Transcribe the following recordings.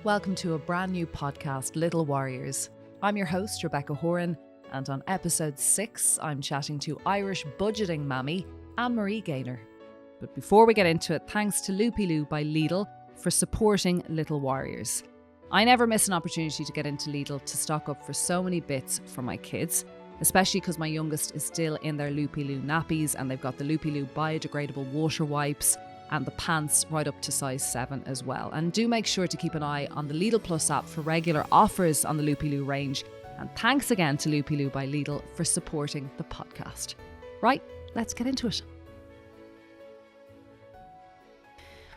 Welcome to a brand new podcast, Little Warriors. I'm your host, Rebecca Horan, and on episode 6, I'm chatting to Irish budgeting mammy, Anne-Marie Gaynor. But before we get into it, thanks to Loopy Loo by Lidl for supporting Little Warriors. I never miss an opportunity to get into Lidl to stock up for so many bits for my kids, especially because my youngest is still in their Loopy Loo nappies and they've got the Loopy Loo biodegradable water wipes and the pants right up to size 7 as well. And do make sure to keep an eye on the Lidl Plus app for regular offers on the Loopy Loo range. And thanks again to Loopy Loo by Lidl for supporting the podcast. Right, let's get into it.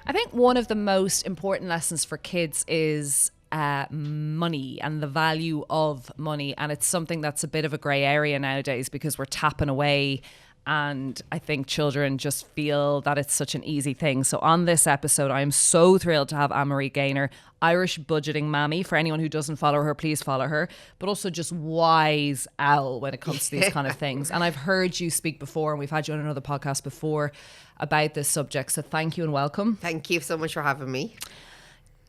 I think one of the most important lessons for kids is money and the value of money. And it's something that's a bit of a grey area nowadays because we're tapping away. And I think children just feel that it's such an easy thing. So on this episode, I'm so thrilled to have Anne-Marie Gaynor, Irish budgeting mammy. For anyone who doesn't follow her, please follow her. But also just wise owl when it comes to these kind of things. And I've heard you speak before, and we've had you on another podcast before about this subject. So thank you and welcome. Thank you so much for having me.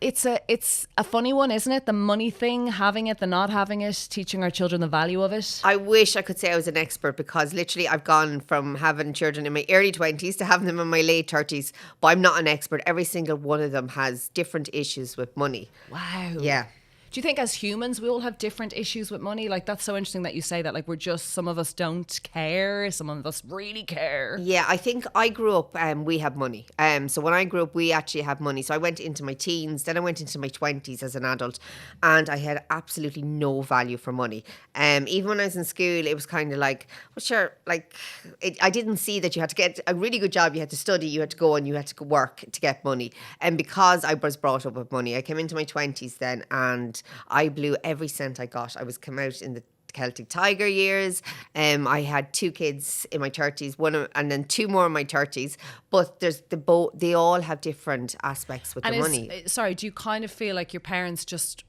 It's a funny one, isn't it? The money thing, having it, the not having it, teaching our children the value of it. I wish I could say I was an expert because literally I've gone from having children in my early 20s to having them in my late 30s. But I'm not an expert. Every single one of them has different issues with money. Wow. Yeah. Do you think as humans we all have different issues with money? Like, that's so interesting that you say that. Like, we're just, some of us don't care, some of us really care. Yeah, I think I grew up, we had money. So when I grew up, we actually had money. So I went into my teens, then I went into my 20s as an adult, and I had absolutely no value for money. Even when I was in school, it was kind of like, well, sure, like, I didn't see that you had to get a really good job, you had to study, you had to go and you had to work to get money. And because I was brought up with money, I came into my 20s then, and I blew every cent I got. I was come out in the Celtic Tiger years. I had 2 kids in my 30s, and then 2 more in my 30s. But there's they all have different aspects with the money. Sorry, do you kind of feel like your parents just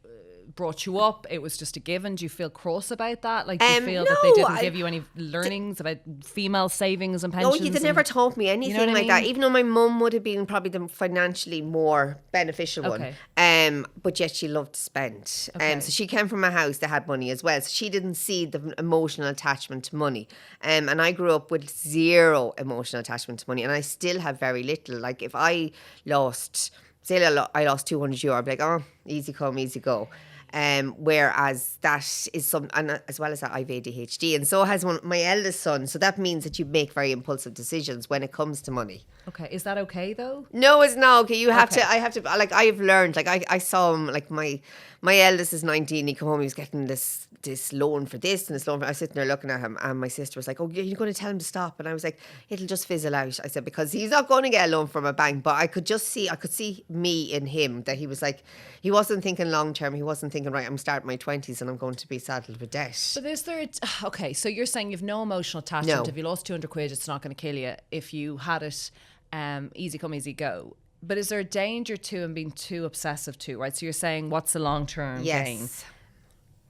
brought you up? It was just a given. Do you feel cross about that? Like, do you feel that they didn't give you any learnings about female savings and pensions? No, they never taught me anything you know like that. Even though my mum would have been probably the financially more beneficial one. But yet she loved to spend. So she came from a house that had money as well. So she didn't see the emotional attachment to money. And I grew up with 0 emotional attachment to money. And I still have very little. Like, if I lost, say I lost €200, I'd be like, oh, easy come, easy go. Whereas that is and as well as that, I have ADHD, and so has my eldest son. So that means that you make very impulsive decisions when it comes to money. Okay, is that okay though? No, it's not okay. I have to. Like, I've learned. Like, I saw him. Like, my eldest is 19. He come home. He was getting this loan for this and this loan for. I was sitting there looking at him, and my sister was like, "Oh, you're going to tell him to stop?" And I was like, "It'll just fizzle out." I said, because he's not going to get a loan from a bank. But I could see me in him, that he was like, he wasn't thinking long term. He wasn't thinking, right, I'm starting my 20s and I'm going to be saddled with debt. But is there okay? So you're saying you've no emotional attachment. No. If you lost 200 quid, it's not going to kill you. If you had it, easy come, easy go. But is there a danger to him being too obsessive too, right? So you're saying, what's the long-term gain?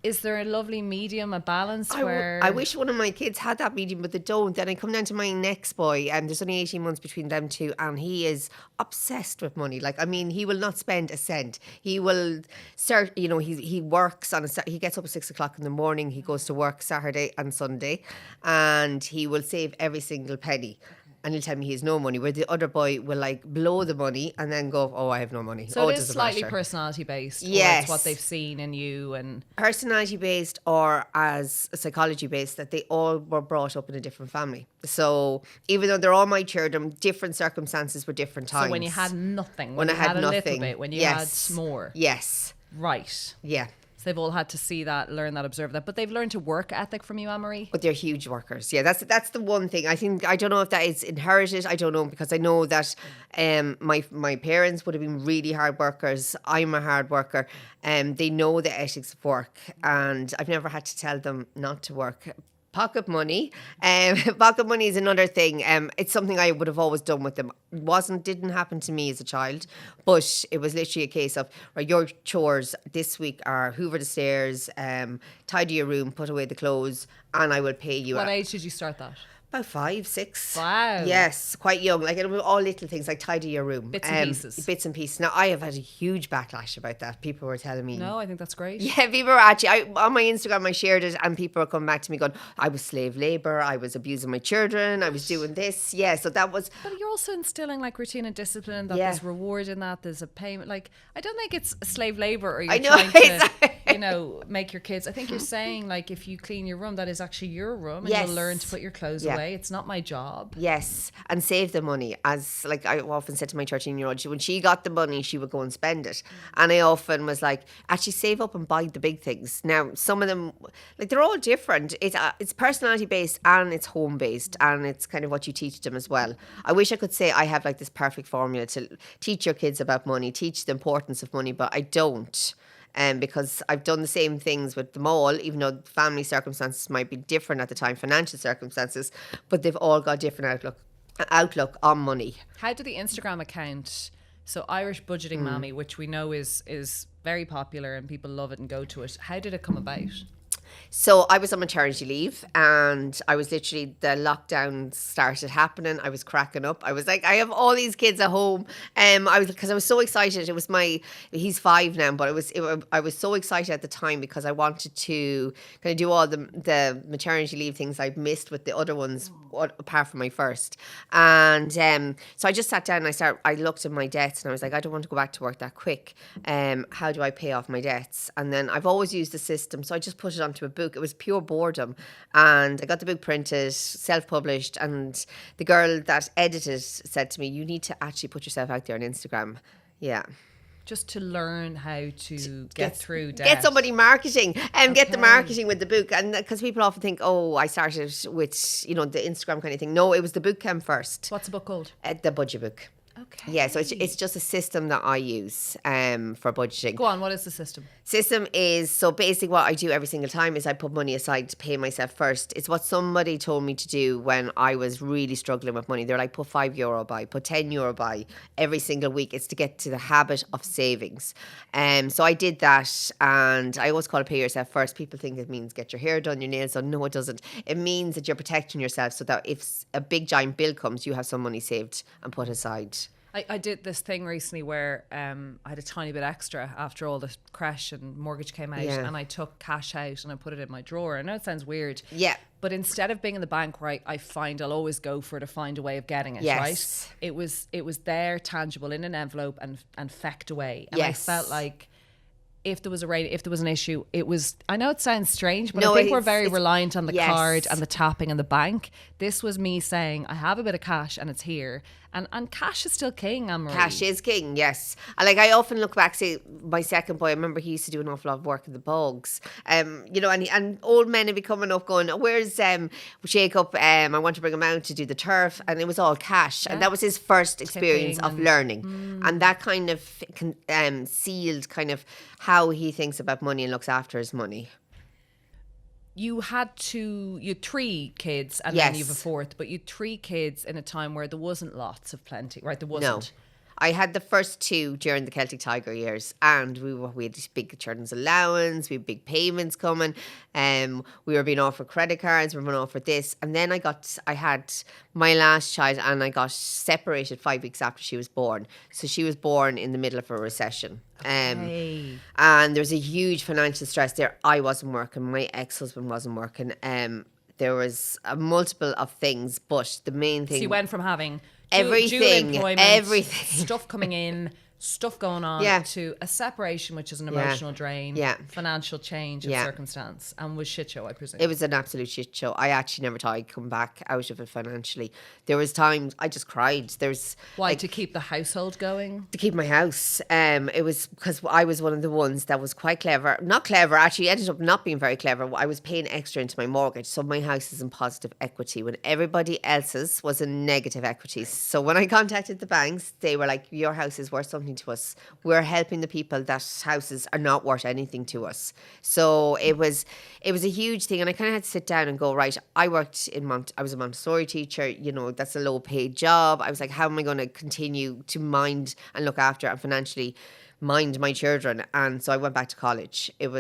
Is there a lovely medium, a balance where... I wish one of my kids had that medium, but they don't. Then I come down to my next boy, and there's only 18 months between them 2, and he is obsessed with money. Like, I mean, he will not spend a cent. He will start, he works he gets up at 6 o'clock in the morning, he goes to work Saturday and Sunday, and he will save every single penny. And he'll tell me he has no money, where the other boy will like blow the money and then go, oh, I have no money. So it is doesn't slightly matter. Personality based. Yes. Or it's what they've seen in you. And personality based, or as psychology based, that they all were brought up in a different family. So even though they're all my children, different circumstances were different times. So when you had nothing, when I had a nothing, little bit, when you had more. Yes. Right. Yeah. They've all had to see that, learn that, observe that. But they've learned a work ethic from you, Anne-Marie. But they're huge workers. Yeah, that's the one thing. I don't know if that is inherited. I don't know, because I know that my parents would have been really hard workers. I'm a hard worker. They know the ethics of work, and I've never had to tell them not to work. Pocket money. Pocket money is another thing. It's something I would have always done with them. Didn't happen to me as a child, but it was literally a case of, right, your chores this week are hoover the stairs, tidy your room, put away the clothes, and I will pay you. What age did you start that? About 5, 6. Wow. Yes, quite young. Like, it was all little things, like tidy your room. Bits and pieces. Bits and pieces. Now, I have had a huge backlash about that. People were telling me. No, I think that's great. Yeah, people were actually, on my Instagram, I shared it, and people were coming back to me going, I was slave labour, I was abusing my children, I was doing this. Yeah, so that was. But you're also instilling like routine and discipline, that Yeah. there's reward in that, there's a payment. Like, I don't think it's slave labour or you're I know, trying to, exactly. you know, make your kids. I think you're saying, like, if you clean your room, that is actually your room, and Yes. you'll learn to put your clothes Yeah. away. It's not my job. Yes, and save the money. As like I often said to my 13-year-old, when she got the money, she would go and spend it. And I often was like, actually save up and buy the big things. Now, some of them, like, they're all different. It's personality based and it's home based, and it's kind of what you teach them as well. I wish I could say I have like this perfect formula to teach your kids about money, teach the importance of money, but I don't. Because I've done the same things with them all, even though family circumstances might be different at the time, financial circumstances, but they've all got different outlook on money. How did the Instagram account, so Irish Budgeting Mammy, which we know is very popular and people love it and go to it, how did it come about? So I was on maternity leave, and I was literally, the lockdown started happening. I was cracking up. I was like, I have all these kids at home. Because I was so excited. It was he's 5 now, but I was so excited at the time because I wanted to kind of do all the maternity leave things I'd missed with the other ones, apart from my first. And so I just sat down and I looked at my debts, and I was like, I don't want to go back to work that quick. How do I pay off my debts? And then I've always used the system, so I just put it onto a book. It was pure boredom, and I got the book printed, self-published, and the girl that edited said to me, you need to actually put yourself out there on Instagram. Yeah. Just to learn how to get through debt. Get somebody marketing and get the marketing with the book. And because people often think, oh, I started with, the Instagram kind of thing. No, it was the book came first. What's the book called? The budget book. Okay. Yeah, so it's just a system that I use for budgeting. Go on, what is the system? System is, so basically what I do every single time is I put money aside to pay myself first. It's what somebody told me to do when I was really struggling with money. They're like, put €5 by, put €10 by every single week. It's to get to the habit of savings. So I did that, and I always call it pay yourself first. People think it means get your hair done, your nails done. No, it doesn't. It means that you're protecting yourself so that if a big giant bill comes, you have some money saved and put aside. I did this thing recently where I had a tiny bit extra after all the crash and mortgage came out, and I took cash out and I put it in my drawer. I know it sounds weird. Yeah. But instead of being in the bank where I find I'll always go for to find a way of getting it, right? It was there, tangible, in an envelope and fecked away. And I felt like if there was an issue, it was, I know it sounds strange, but I think we're very reliant on the card and the tapping and the bank. This was me saying, I have a bit of cash and it's here. And cash is still king, Anne-Marie. Cash is king, yes. I often look back, say, my second boy, I remember he used to do an awful lot of work in the bogs. And old men would be coming up going, where's Jacob? I want to bring him out to do the turf. And it was all cash. And that was his first experience of learning. And that kind of sealed kind of how he thinks about money and looks after his money. You had 3 kids and then you have a fourth, but you had 3 kids in a time where there wasn't lots of plenty, right? There wasn't. No. I had the first 2 during the Celtic Tiger years, and we had this big children's allowance, we had big payments coming, we were being offered credit cards, we were being offered this, and then I had my last child, and I got separated 5 weeks after she was born. So she was born in the middle of a recession. And there was a huge financial stress there. I wasn't working, my ex-husband wasn't working. There was a multiple of things, but the main thing. So you went from having everything, stuff coming in, stuff going on, to a separation, which is an emotional drain, financial change of circumstance, and was shit show, I presume. It was an absolute shit show. I actually never thought I'd come back out of it financially. There was times I just cried. Why, to keep the household going? To keep my house. It was because I was one of the ones that was quite clever. Not clever, actually ended up not being very clever. I was paying extra into my mortgage, so my house is in positive equity when everybody else's was in negative equity. So when I contacted the banks, they were like, your house is worth something something to us. We're helping the people that houses are not worth anything to us. So it was a huge thing, and I kind of had to sit down and go, right, I was a Montessori teacher, you know, that's a low paid job. I was like, how am I going to continue to mind and look after and financially mind my children? And so I went back to college. And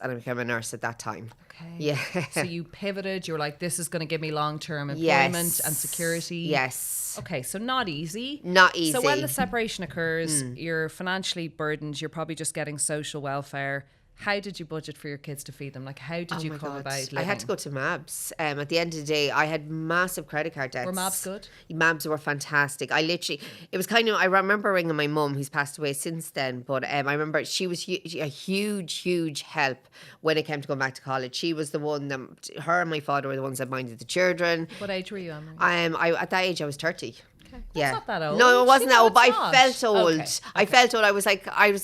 I became a nurse at that time. Okay. Yeah. So you pivoted. You were like, this is going to give me long-term employment and security. Yes. Okay, so not easy. Not easy. So when the separation occurs, you're financially burdened. You're probably just getting social welfare. How did you budget for your kids to feed them? Like, how did you come about living? I had to go to MABS. At the end of the day, I had massive credit card debts. Were MABS good? MABS were fantastic. It was kind of, I remember ringing my mum, who's passed away since then, but I remember she was a huge help when it came to going back to college. She was the one that, her and my father were the ones that minded the children. What age were you, Emily? At that age, I was 30. That's not that old. No, it wasn't that old, but I felt old. Okay. I felt old. I was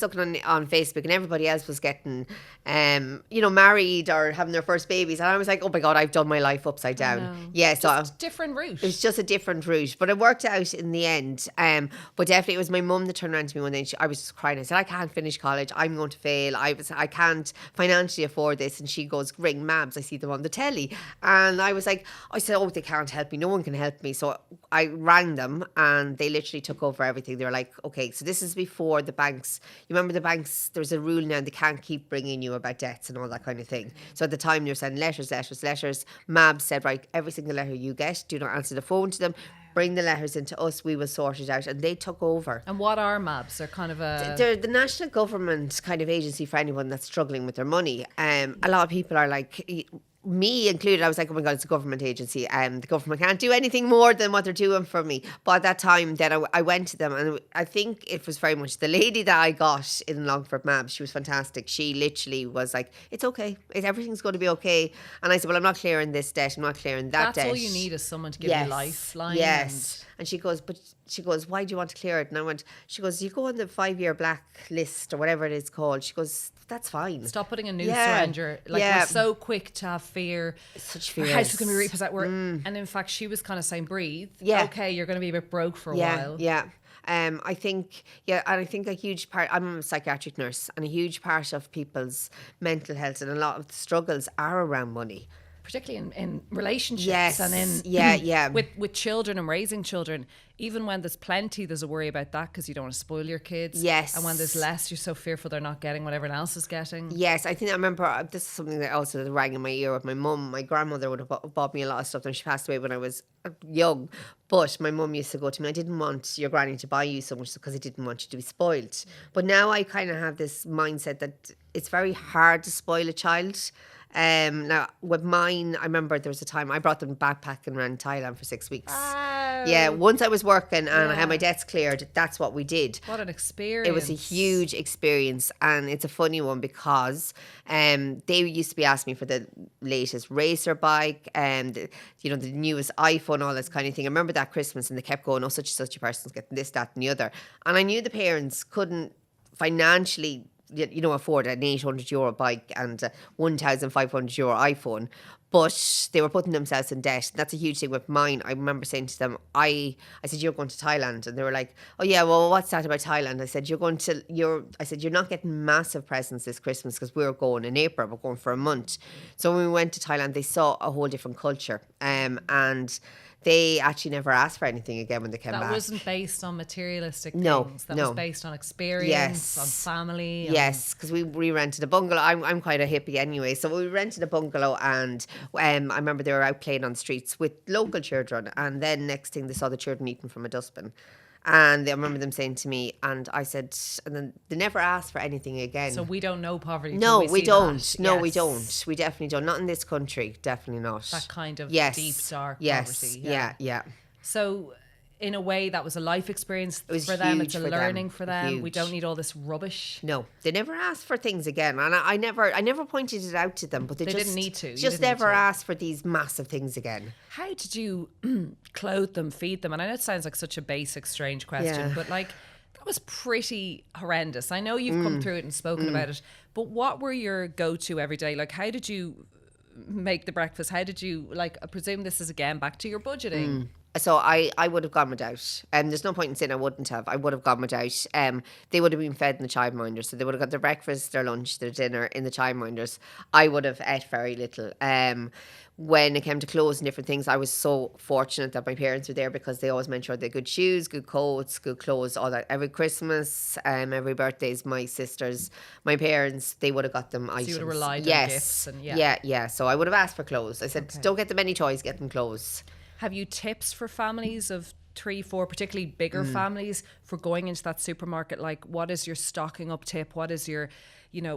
looking on Facebook, and everybody else was getting, married or having their first babies, and I was like, oh my God, I've done my life upside down. Yeah, so just a different route. It was just a different route, but it worked out in the end. But definitely, it was my mum that turned around to me one day, and I was just crying. I said, I can't finish college. I'm going to fail. I can't financially afford this. And she goes, ring MABS. I see them on the telly, and I said, oh, they can't help me. No one can help me. So I rang them, and they literally took over everything. They were like, okay, so this is before the banks. You remember the banks, there's a rule now, they can't keep bringing you about debts and all that kind of thing. So at the time, they were sending letters. MAB said, right, every single letter you get, do not answer the phone to them. Bring the letters into us, we will sort it out. And they took over. And what are MABs? They're kind of They're the national government kind of agency for anyone that's struggling with their money. A lot of people are like, me included, I was like, oh my God, it's a government agency. The government can't do anything more than what they're doing for me. But at that time, then I went to them, and I think it was very much the lady that I got in Longford MABS. She was fantastic. She literally was like, it's okay. Everything's going to be okay. And I said, well, I'm not clearing this debt. I'm not clearing that debt. That's all you need is someone to give you a lifeline. Yes. And she goes, why do you want to clear it? And she goes, you go on the 5-year blacklist or whatever it is called. She goes, that's fine. Stop putting a noose around your, we're so quick to have fear. Such fear. Our house is going to be repossessed. And in fact, she was kind of saying, breathe. Yeah. Okay, you're going to be a bit broke for a while. Yeah. I think a huge part, I'm a psychiatric nurse, and a huge part of people's mental health and a lot of the struggles are around money. Particularly in relationships and in with children and raising children. Even when there's plenty, there's a worry about that because you don't want to spoil your kids. Yes. And when there's less, you're so fearful they're not getting what everyone else is getting. Yes, I remember this is something that also rang in my ear with my mum. My grandmother would have bought me a lot of stuff, and she passed away when I was young. But my mum used to go to me, I didn't want your granny to buy you so much because I didn't want you to be spoiled. But now I kind of have this mindset that it's very hard to spoil a child. Now with mine, I remember there was a time I brought them backpacking around Thailand for 6 weeks. Wow. Yeah, once I was working and I had my debts cleared, that's what we did. What an experience. It was a huge experience, and it's a funny one because they used to be asking me for the latest racer bike and the newest iPhone, all this kind of thing. I remember that Christmas, and they kept going, oh, such and such a person's getting this, that and the other. And I knew the parents couldn't financially afford an €800 bike and a €1,500 iPhone, but they were putting themselves in debt. That's a huge thing with mine. I remember saying to them, I said, you're going to Thailand, and they were like, oh yeah, well, what's that about Thailand? I said, you're not getting massive presents this Christmas because we're going in April, we're going for a month. So when we went to Thailand, they saw a whole different culture, and they actually never asked for anything again when they came back. That wasn't based on materialistic things. That was based on experience, on family. Yes, because we rented a bungalow. I'm quite a hippie anyway. So we rented a bungalow, and I remember they were out playing on the streets with local children. And then next thing, they saw the children eating from a dustbin. And I remember them saying to me, and I said, and then they never asked for anything again. So we don't know poverty. No, we don't. That. No, yes. we don't. We definitely don't. Not in this country. Definitely not. That kind of deep, dark poverty. Yeah. So in a way, that was a life experience for them. It's a learning for them. Huge. We don't need all this rubbish. No, they never asked for things again, and I never pointed it out to them. But they just didn't need to. Just never asked for these massive things again. How did you clothe them, feed them? And I know it sounds like such a basic, strange question, but like that was pretty horrendous. I know you've come through it and spoken about it, but what were your go-to every day? Like, how did you make the breakfast? How did you, I presume this is again back to your budgeting. So I would have gone without. There's no point in saying I wouldn't have. I would have gone without. They would have been fed in the childminder. So they would have got their breakfast, their lunch, their dinner in the childminders. I would have ate very little. When it came to clothes and different things, I was so fortunate that my parents were there because they always made sure they had good shoes, good coats, good clothes, all that. Every Christmas, every birthdays, my sisters, my parents, they would have got them items. So you would have relied on Yes. gifts. And Yeah. So I would have asked for clothes. I said, don't get them any toys, get them clothes. Have you tips for families of 3, 4, particularly bigger families, for going into that supermarket? Like, what is your stocking up tip? What is your,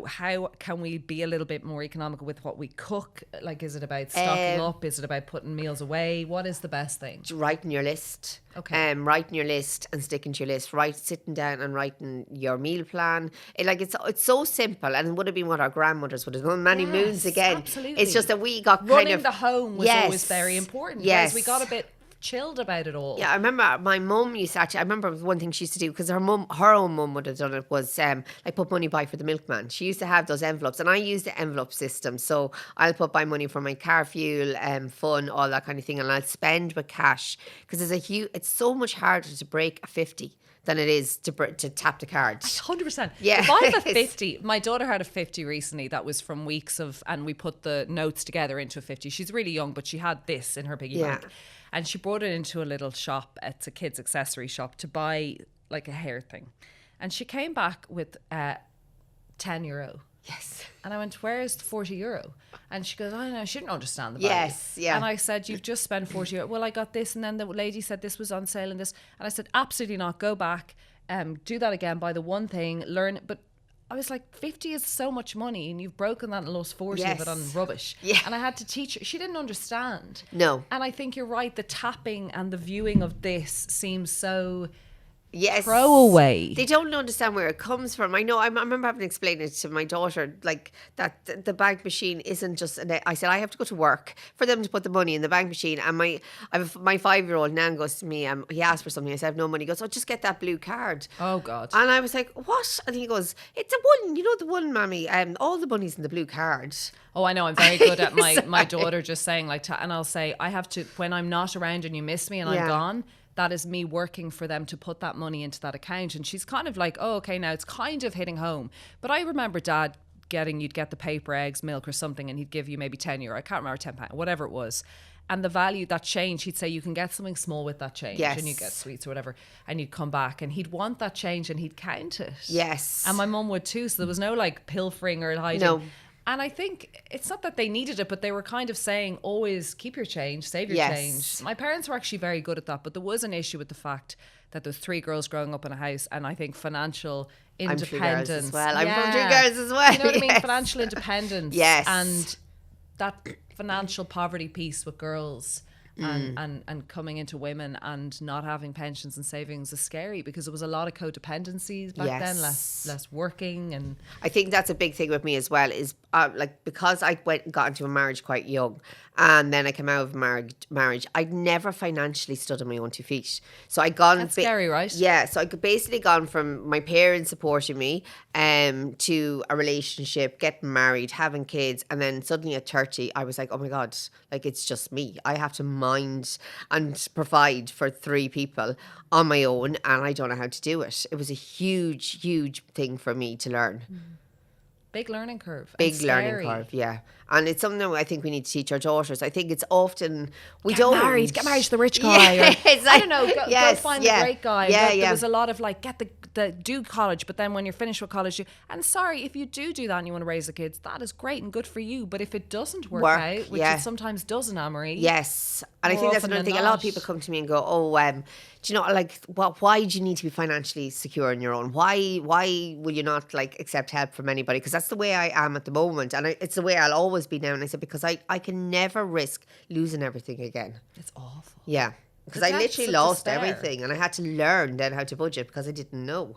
how can we be a little bit more economical with what we cook? Like, is it about stocking up? Is it about putting meals away? What is the best thing? Writing your list. Okay. Writing your list and sticking to your list. Sitting down and writing your meal plan. It's so simple, and it would have been what our grandmothers would have done many moons again. Absolutely. It's just that we got running the home was always very important. Yes. Whereas we got a bit chilled about it all. Yeah, I remember my mum used to I remember one thing she used to do, because her own mum would have done it, was like put money by for the milkman. She used to have those envelopes, and I used the envelope system. So I'll put by money for my car fuel, fun, all that kind of thing, and I'll spend with cash, because it's so much harder to break a 50 than it is to tap the card. 100%. Yeah. If I have a 50, my daughter had a 50 recently that was from weeks of, and we put the notes together into a 50. She's really young, but she had this in her piggy bank. And she brought it into a little shop. It's a kid's accessory shop to buy like a hair thing. And she came back with €10. Yes. And I went, where's the €40? And she goes, I don't know, she didn't understand the value. Yes, yeah. And I said, you've just spent €40. Well, I got this, and then the lady said this was on sale and this. And I said, absolutely not, go back, do that again, buy the one thing, learn. But I was like, 50 is so much money, and you've broken that and lost 40 of it on rubbish. Yeah. And I had to teach her. She didn't understand. No. And I think you're right. The tapping and the viewing of this seems so Yes. throwaway. They don't understand where it comes from. I know. I remember having to explain it to my daughter, like that the bank machine isn't just. I said I have to go to work for them to put the money in the bank machine. And my 5-year-old Nan goes to me, he asked for something. I said, I have no money. He goes, oh, just get that blue card. Oh God. And I was like, what? And he goes, it's the one. You know the one, Mammy. All the money's in the blue card. Oh, I know. I'm very good at my daughter just saying and I'll say, I have to, when I'm not around and you miss me and I'm gone, that is me working for them to put that money into that account. And she's kind of like, oh, okay, now it's kind of hitting home. But I remember Dad you'd get the paper, eggs, milk or something, and he'd give you maybe €10. I can't remember, £10, whatever it was. And the value, that change, he'd say, you can get something small with that change. Yes. And you get sweets or whatever. And you'd come back and he'd want that change and he'd count it. Yes. And my mum would too. So there was no like pilfering or hiding. No. And I think it's not that they needed it, but they were kind of saying, always keep your change, save your change. My parents were actually very good at that, but there was an issue with the fact that there's 3 girls growing up in a house, and I think financial independence. I'm 3 girls as well. I'm from 3 girls as well. You know what I mean? Financial independence. Yes. And that financial poverty piece with girls. And coming into women and not having pensions and savings is scary, because there was a lot of codependencies back then, less working. And I think that's a big thing with me as well, is because I got into a marriage quite young, and then I came out of marriage, I'd never financially stood on my own 2 feet. So I gone. That's scary, right? Yeah. So I could basically gone from my parents supporting me, to a relationship, getting married, having kids, and then suddenly at 30, I was like, oh my God, like it's just me. I have to mind and provide for 3 people on my own, and I don't know how to do it. It was a huge, huge thing for me to learn. Big learning curve. Big learning curve, yeah. And it's something I think we need to teach our daughters. I think it's often Get married to the rich guy. Yeah, or, exactly. I don't know, go find the great guy. Yeah, There was a lot of like, get the do college, but then when you're finished with college, and sorry, if you do that and you want to raise the kids, that is great and good for you. But if it doesn't work out, which it sometimes doesn't, Anne-Marie. Yes. And I think that's another thing. A lot of people come to me and go, oh, do you know, like, why do you need to be financially secure on your own? Why will you not, like, accept help from anybody? Because that's the way I am at the moment. And it's the way I'll always be now. And I said, because I can never risk losing everything again. It's awful. Yeah. Because I literally lost everything. And I had to learn then how to budget because I didn't know.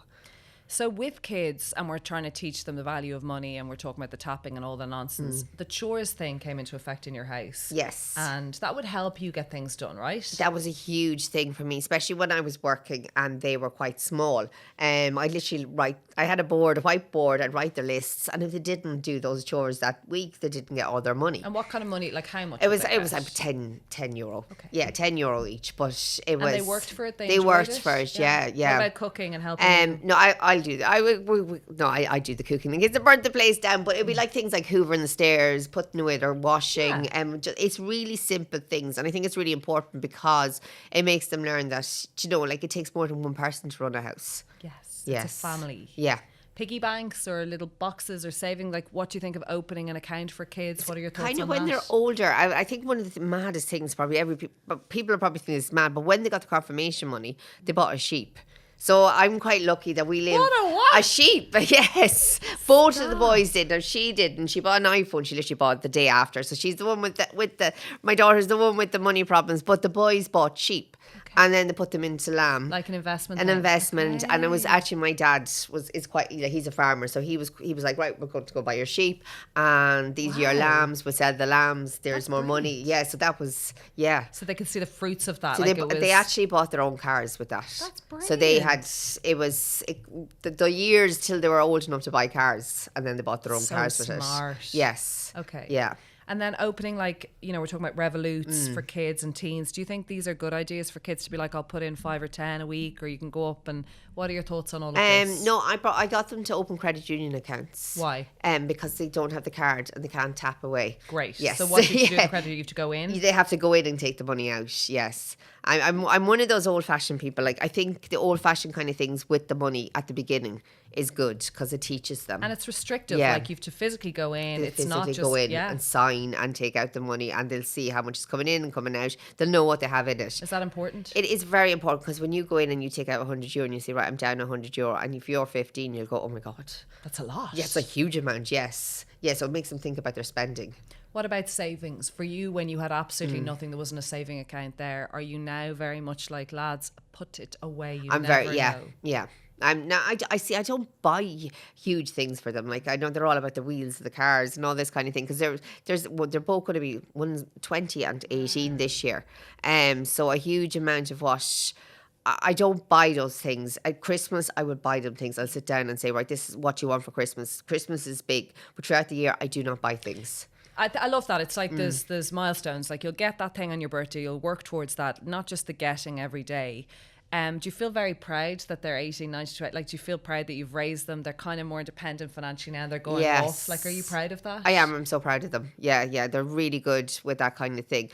So with kids, and we're trying to teach them the value of money, and we're talking about the tapping and all the nonsense, the chores thing came into effect in your house. Yes. And that would help you get things done, right? That was a huge thing for me, especially when I was working and they were quite small. I literally I had a whiteboard, I'd write the lists, and if they didn't do those chores that week, they didn't get all their money. And what kind of money, like how much? It was like 10 euro. Okay. Yeah, 10 euro each, but it was... And they worked for it? They worked for it, yeah. What about cooking and helping? No, I'll do that. I do the cooking. It's to burn the place down, but it'd be like things like hoovering the stairs, putting away or washing. It's really simple things, and I think it's really important because it makes them learn that, like it takes more than one person to run a house. Yes. It's a family. Yeah. Piggy banks or little boxes or saving, like what do you think of opening an account for kids? What are your thoughts Kind on of when that? they're older. I think one of the maddest things, probably people are probably thinking it's mad, but when they got the confirmation money, they bought a sheep. So I'm quite lucky that we live... What? A sheep, yes. Both of the boys did. Now she did, and she bought an iPhone. She literally bought it the day after. So she's the one with the my daughter's the one with the money problems, but the boys bought sheep. And then they put them into lamb. Like an investment. Okay. And it was actually, my dad is quite, he's a farmer. So he was like, right, we're going to go buy your sheep. And these are your lambs. We'll sell the lambs. There's more money. Yeah. So that was, yeah. So they could see the fruits of that. So they actually bought their own cars with that. That's brilliant. So they had, the years till they were old enough to buy cars. And then they bought their own cars with it. Smart. Yes. Okay. Yeah. And then opening, like, we're talking about Revolutes for kids and teens. Do you think these are good ideas for kids to be like, I'll put in 5 or 10 a week, or you can go up? And what are your thoughts on all of this? No, I got them to open credit union accounts. Why? Because they don't have the card and they can't tap away. Great. Yes. So what do you do with credit? You have to go in? They have to go in and take the money out. Yes. I'm one of those old fashioned people. Like, I think the old fashioned kind of things with the money at the beginning is good because it teaches them. And it's restrictive. Yeah. Like, you have to physically go in. They it's not just go in and sign and take out the money, and they'll see how much is coming in and coming out. They'll know what they have in it. Is that important? It is very important, because when you go in and you take out 100 euro and you say, right, I'm down 100 euro, and if you're 15, you'll go, oh my God. That's a lot. Yeah, it's a huge amount, yes. Yeah, so it makes them think about their spending. What about savings? For you, when you had absolutely nothing, there wasn't a saving account there, are you now very much like, lads, put it away? Yeah. I'm now. I see. I don't buy huge things for them. Like, I know they're all about the wheels of the cars and all this kind of thing, because they're both going to be 20 and 18 this year. So a huge amount of what. I don't buy those things. At Christmas, I would buy them things. I'll sit down and say, right, this is what you want for Christmas. Christmas is big, but throughout the year, I do not buy things. I love that. It's like there's milestones. Like, you'll get that thing on your birthday. You'll work towards that, not just the getting every day. Do you feel very proud that they're 18, 19, 20? Like, do you feel proud that you've raised them? They're kind of more independent financially now. They're going off. Like, are you proud of that? I am. I'm so proud of them. Yeah. They're really good with that kind of thing.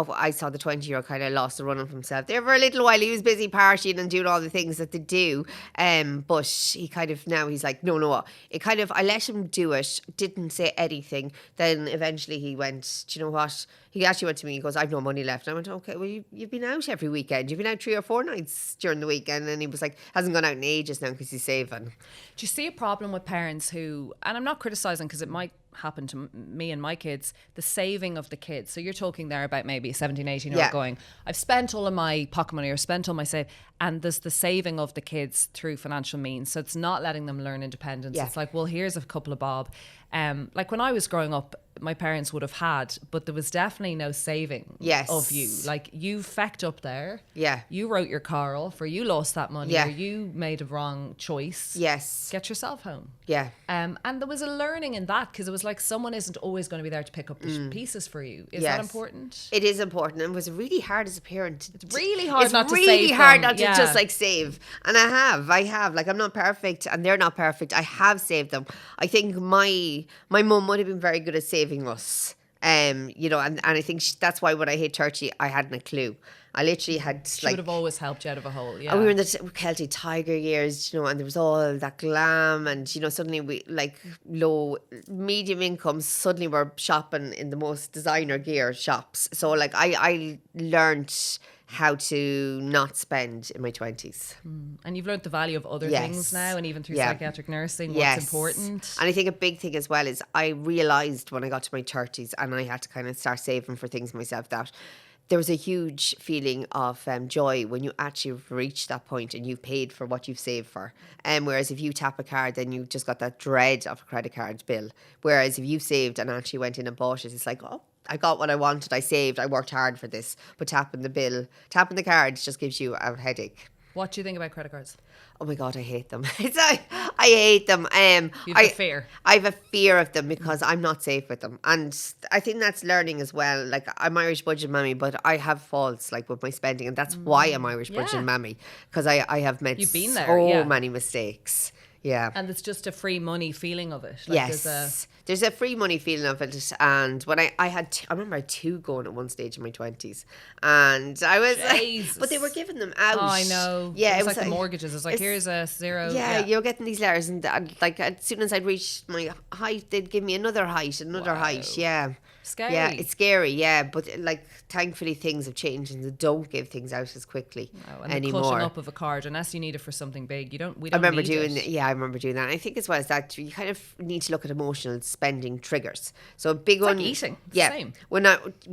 I saw the 20-year-old kind of lost the run of himself there for a little while. He was busy partying and doing all the things that they do. But he kind of, now he's like, no. I let him do it, didn't say anything. Then eventually he went, do you know what? He actually went to me, he goes, I've no money left. And I went, okay, well, you've been out every weekend. You've been out 3 or 4 nights during the weekend. And he was like, hasn't gone out in ages now because he's saving. Do you see a problem with parents who, and I'm not criticising because it might happen to me and my kids, the saving of the kids? So you're talking there about maybe a 17, 18-year-old going, I've spent all of my pocket money or spent all my save, and there's the saving of the kids through financial means. So it's not letting them learn independence. It's like, well, here's a couple of bob. Like, when I was growing up, my parents would have had, but there was definitely no saving of you. Like, you fecked up there. Yeah. You wrote your car off, or you lost that money, or you made a wrong choice. Yes. Get yourself home. Yeah. And there was a learning in that, because it was like someone isn't always going to be there to pick up the pieces for you. Is that important? It is important. And it was really hard as a parent. It's really hard not to save. It's really hard not to just like save. And I have. Like, I'm not perfect and they're not perfect. I have saved them. I think my mum would have been very good at saving us. And I think that's why when I hit 30, I hadn't a clue. I literally had she would have always helped you out of a hole. Yeah, we were in the Celtic Tiger years, and there was all that glam, and suddenly we, like, low medium incomes, suddenly we're shopping in the most designer gear shops. So like I learned how to not spend in my 20s. And you've learned the value of other things now, and even through psychiatric nursing, what's important. And I think a big thing as well is I realised when I got to my 30s and I had to kind of start saving for things myself, that there was a huge feeling of joy when you actually reach that point and you've paid for what you've saved for. Whereas if you tap a card, then you just got that dread of a credit card bill. Whereas if you saved and actually went in and bought it, it's like, oh, I got what I wanted. I saved. I worked hard for this. But tapping the cards just gives you a headache. What do you think about credit cards? Oh my God, I hate them. I hate them. You have a fear. I have a fear of them because I'm not safe with them. And I think that's learning as well. Like, I'm Irish budget mammy, but I have faults like with my spending. And that's why I'm Irish budget mammy. Because I have made You've been there, so many mistakes. Yeah. And it's just a free money feeling of it. Like Yes. There's a free money feeling of it. And when I remember I had 2 going at one stage in my 20s. And I was like, but they were giving them out. Oh, I know. Yeah. It was like the mortgages. It's like, here's a zero. Yeah, you're getting these letters. And like, as soon as I'd reached my height, they'd give me another height. Yeah. Scary. Yeah, it's scary, yeah. But like, thankfully things have changed and they don't give things out as quickly and anymore. The cutting up of a card, unless you need it for something big, we don't I remember need doing it. Yeah, I remember doing that. And I think as well as that, you kind of need to look at emotional spending triggers. So a big one, like eating. Yeah, same. When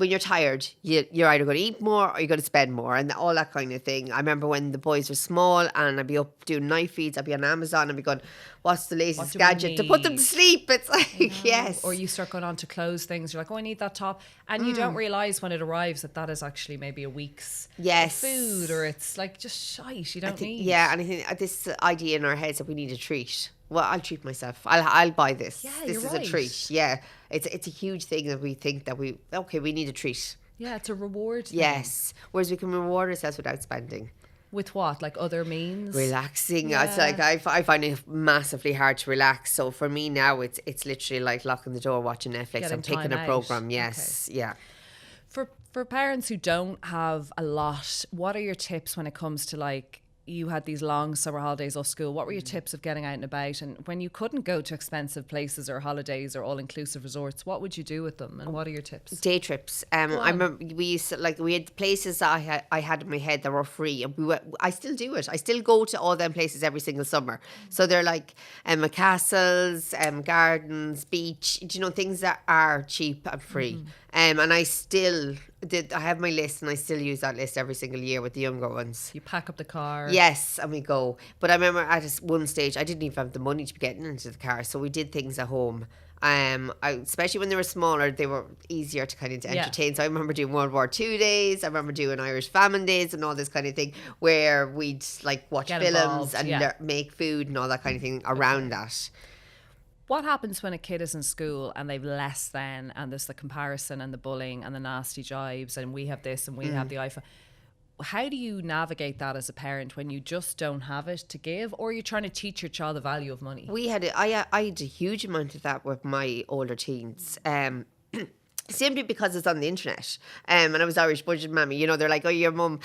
you're tired, you're either going to eat more or you're going to spend more, and all that kind of thing. I remember when the boys were small, and I'd be up doing night feeds. I'd be on Amazon and be going, "What's the latest gadget to put them to sleep?" It's like, yes. Or you start going on to clothes things. You're like, "Oh, I need that top," and you don't realize when it arrives that is actually maybe a week's food, or it's like just shite you don't need. Yeah, and I think this idea in our heads that we need a treat. Well, I'll treat myself. I'll buy this. Yeah, this is right. a treat. Yeah, it's a huge thing that we think that we need a treat. Yeah, it's a reward thing. Yes, whereas we can reward ourselves without spending. With what? Like other means? Relaxing. Yeah. It's like I find it massively hard to relax. So for me now, it's literally like locking the door, watching Netflix, and picking a program. Yes, okay. Yeah. For parents who don't have a lot, what are your tips when it comes to, like, you had these long summer holidays off school? What were your tips of getting out and about? And when you couldn't go to expensive places or holidays or all-inclusive resorts, what would you do with them? And what are your tips? Day trips. I remember we had places that I had in my head that were free, and I still do it. I still go to all them places every single summer. So they're like castles, gardens, beach. Things that are cheap and free. And I still I have my list, and I still use that list every single year with the younger ones. You pack up the car. Yes, and we go. But I remember at one stage, I didn't even have the money to be getting into the car, so we did things at home. Especially when they were smaller, they were easier to kind of entertain. So I remember doing World War II days. I remember doing Irish famine days and all this kind of thing, where we'd like watch films and make food and all that kind of thing around that. What happens when a kid is in school and they've less than, and there's the comparison and the bullying and the nasty jibes, and we have this and we have the iPhone? How do you navigate that as a parent when you just don't have it to give, or you're trying to teach your child the value of money? I had a huge amount of that with my older teens. Simply because it's on the internet. And I was Irish budget mammy. They're like, "Oh, your mum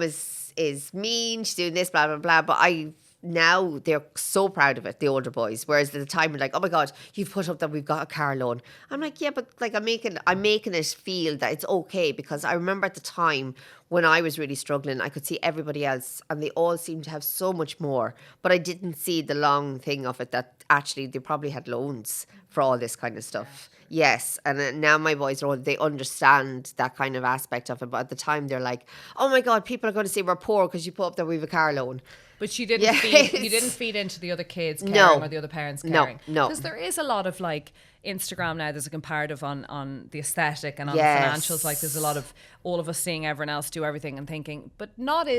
is mean. She's doing this, blah blah blah." But now they're so proud of it, the older boys. Whereas at the time, we're like, "Oh my God, you've put up that we've got a car loan." I'm like, "Yeah, but like I'm making it feel that it's okay," because I remember at the time when I was really struggling, I could see everybody else and they all seemed to have so much more, but I didn't see the long thing of it, that actually they probably had loans for all this kind of stuff. Yes, and now my boys they understand that kind of aspect of it, but at the time they're like, "Oh my God, people are going to say we're poor because you put up that we have a car loan." But you didn't feed into the other kids caring or the other parents caring. No. Because there is a lot of, like, Instagram now, there's a comparative on the aesthetic and on the financials. Like, there's a lot of all of us seeing everyone else do everything and thinking, but not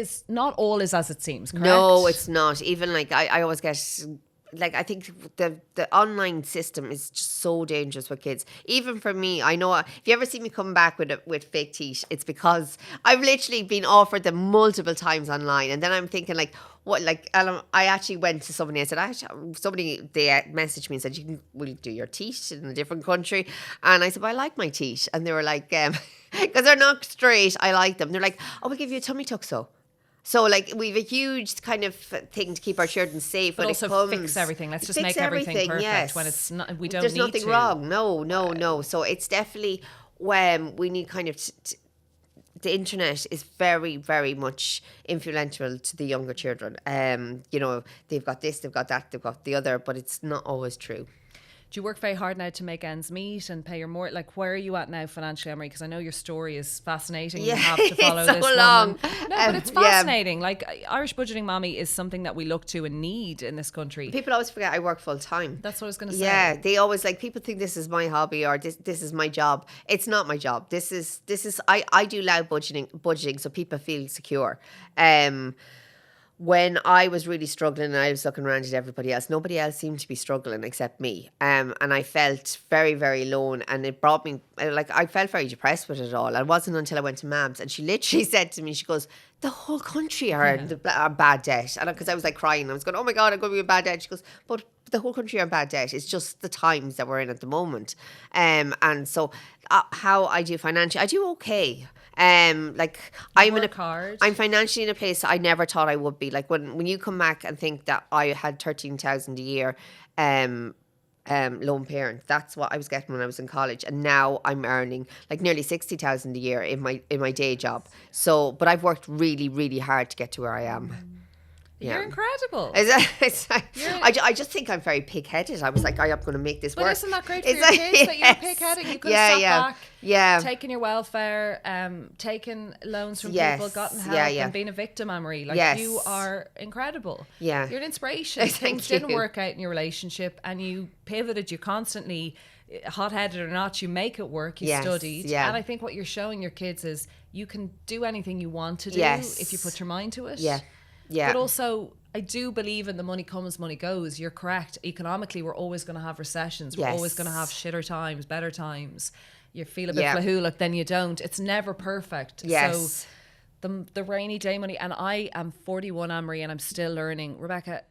all is as it seems, correct? No, it's not. Even like I always get... Like, I think the online system is just so dangerous with kids. Even for me, I know if you ever see me come back with fake teeth, it's because I've literally been offered them multiple times online, and then I'm thinking like, what? Like, I actually went to somebody. I said, they messaged me and said, will you do your teeth in a different country? And I said, well, I like my teeth, and they were like, because they're not straight, I like them. They're like, oh, we'll give you a tummy tuck, So, like, we have a huge kind of thing to keep our children safe. But when also it comes, fix everything. Let's just make everything perfect. Yes. When it's not, we don't There's need nothing to. wrong. No. So it's definitely when we need kind of... the internet is very, very much influential to the younger children. They've got this, they've got that, they've got the other, but it's not always true. Do you work very hard now to make ends meet and pay your mortgage? Like, where are you at now financially, Emery? Because I know your story is fascinating. Yeah, you have to follow it's so this long. woman. No, but it's Yeah. fascinating. Like, Irish Budgeting Mammy is something that we look to and need in this country. People always forget I work full time. That's what I was going to say. Yeah, they always like, people think this is my hobby or this is my job. It's not my job. This is I do loud budgeting so people feel secure. When I was really struggling and I was looking around at everybody else, nobody else seemed to be struggling except me. And I felt very, very alone, and it brought me, like, I felt very depressed with it all. And it wasn't until I went to Mam's and she literally said to me, she goes, the whole country are in bad debt. And because I was like crying, I was going, oh my God, I'm going to be in bad debt. She goes, but the whole country are in bad debt. It's just the times that we're in at the moment. And so how I do financially, I do okay. Like, I'm financially in a place I never thought I would be. Like, when you come back and think that I had 13,000 a year lone parent, that's what I was getting when I was in college, and now I'm earning like nearly 60,000 a year in my day job. So, but I've worked really, really hard to get to where I am. You're incredible. I just think I'm very pig-headed. I was like, I'm going to make this work. But isn't that great for your kids that you're pig-headed? You could have sat back, taken your welfare, taken loans from people, gotten help, and being a victim, Anne-Marie. Like, you are incredible. Yeah. You're an inspiration. Things didn't work out in your relationship and you pivoted, you constantly, hot-headed or not, you make it work, you studied. And I think what you're showing your kids is you can do anything you want to do if you put your mind to it. Yeah. But also, I do believe in the money comes, money goes. You're correct. Economically, we're always going to have recessions. We're always going to have shitter times, better times. You feel a bit flahoolik, then you don't. It's never perfect. So the rainy day money, and I am 41, Anne-Marie, and I'm still learning. Rebecca,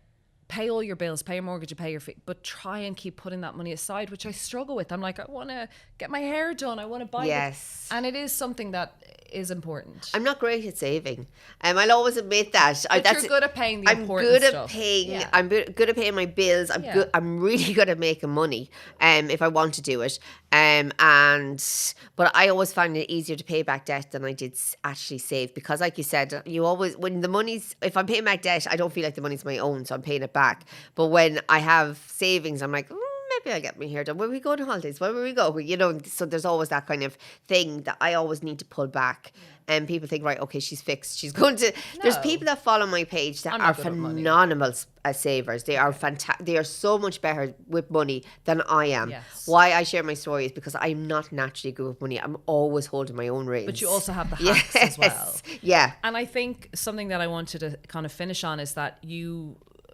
pay all your bills, pay your mortgage, you pay your fee, but try and keep putting that money aside, which I struggle with. I'm like, I want to get my hair done. I want to buy it. And it is something that is important. I'm not great at saving. I'll always admit that. But you're good at paying the important stuff. I'm good at paying my bills. I'm really good at making money. If I want to do it. But I always find it easier to pay back debt than I did actually save, because, like you said, if I'm paying back debt, I don't feel like the money's my own, so I'm paying it back. But when I have savings, I'm like, maybe I'll get my hair done. When we go on holidays, where will we go? So there's always that kind of thing that I always need to pull back. And people think, right, okay, she's fixed. She's going to... No. There's people that follow my page that are phenomenal savers. They are fantastic. They are so much better with money than I am. Yes. Why I share my story is because I'm not naturally good with money. I'm always holding my own reins. But you also have the hacks as well. Yeah. And I think something that I wanted to kind of finish on is that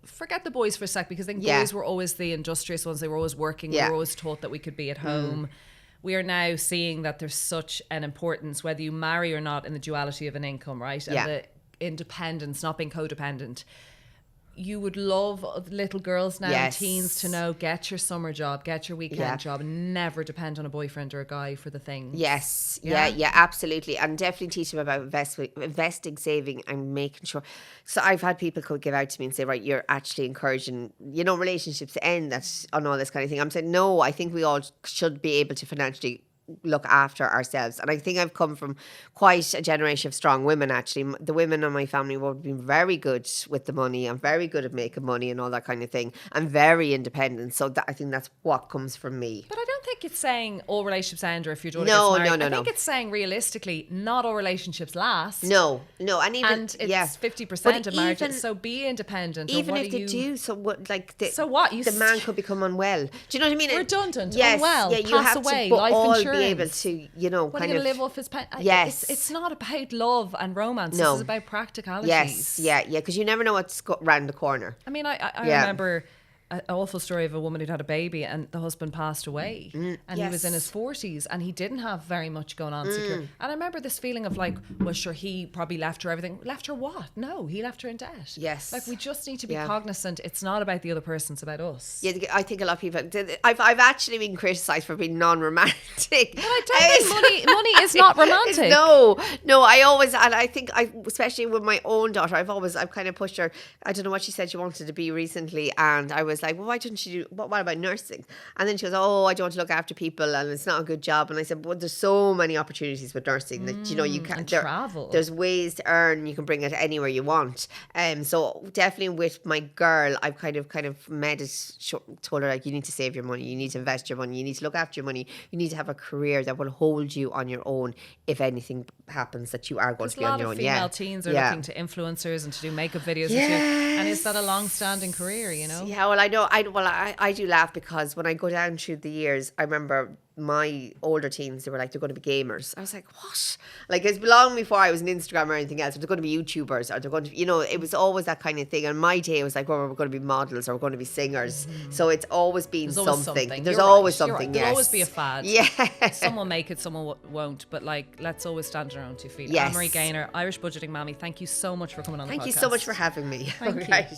forget the boys for a sec, because I think boys were always the industrious ones. They were always working. We were always taught that we could be at home. We are now seeing that there's such an importance, whether you marry or not, in the duality of an income, right? And the independence, not being codependent. You would love little girls now and teens to know, get your summer job, get your weekend job, and never depend on a boyfriend or a guy for the things. Yes. Yeah, absolutely. And definitely teach them about investing, saving, and making sure. So I've had people give out to me and say, right, you're actually encouraging, relationships to end on all this kind of thing. I'm saying, no, I think we all should be able to financially look after ourselves. And I think I've come from quite a generation of strong women, actually. The women in my family have been very good with the money. I'm very good at making money and all that kind of thing. I'm very independent. So I think that's what comes from me. But I don't think it's saying all relationships end, or if your daughter gets married. No. I think it's saying, realistically, not all relationships last. No. And it's 50% of marriages. So be independent. Even if they do, so what? So what? The man could become unwell. Do you know what I mean? Redundant. Unwell. You pass away. Life insurance. Be able to, what are you going to live off his pen? It's not about love and romance. This is about practicalities. Because you never know what's around the corner. I mean, I remember an awful story of a woman who'd had a baby and the husband passed away, and he was in his 40s and he didn't have very much going on secure. And I remember this feeling of like, well, sure, he probably left her everything. Left her what? No, he left her in debt. Yes. Like, we just need to be cognizant. It's not about the other person, it's about us. Yeah, I think a lot of people... I've actually been criticised for being non-romantic. But I don't think money is not romantic. No, I always... And I think, especially with my own daughter, I've kind of pushed her... I don't know what she said she wanted to be recently, and I was was like, well, why don't you do, what about nursing? And then she goes, oh, I don't want to look after people and it's not a good job. And I said, well, there's so many opportunities with nursing that, you know, you can, and travel. There's ways to earn, you can bring it anywhere you want. So definitely with my girl, I've kind of told her, like, you need to save your money, you need to invest your money, you need to look after your money, you need to have a career that will hold you on your own if anything happens that you are going to be on your own. A lot of female teens are looking to influencers and to do makeup videos. And is that a long-standing career, you know? Yeah, well, I know. I do laugh because when I go down through the years, I remember my older teens, they were like, they're going to be gamers. I was like, what? Like, it's long before I was on Instagram or anything else. Or they're going to be YouTubers, or they're going to, you know, it was always that kind of thing. And my day was like, well, we're going to be models or we're going to be singers. So it's always been something. There's always something. Right. There'll always be a fad. Yeah. Some will make it, some won't. But like, let's always stand on our own 2 feet. Yes. Anne-Marie Gaynor, Irish Budgeting Mammy, thank you so much for coming on the podcast. Thank you so much for having me. Thank you.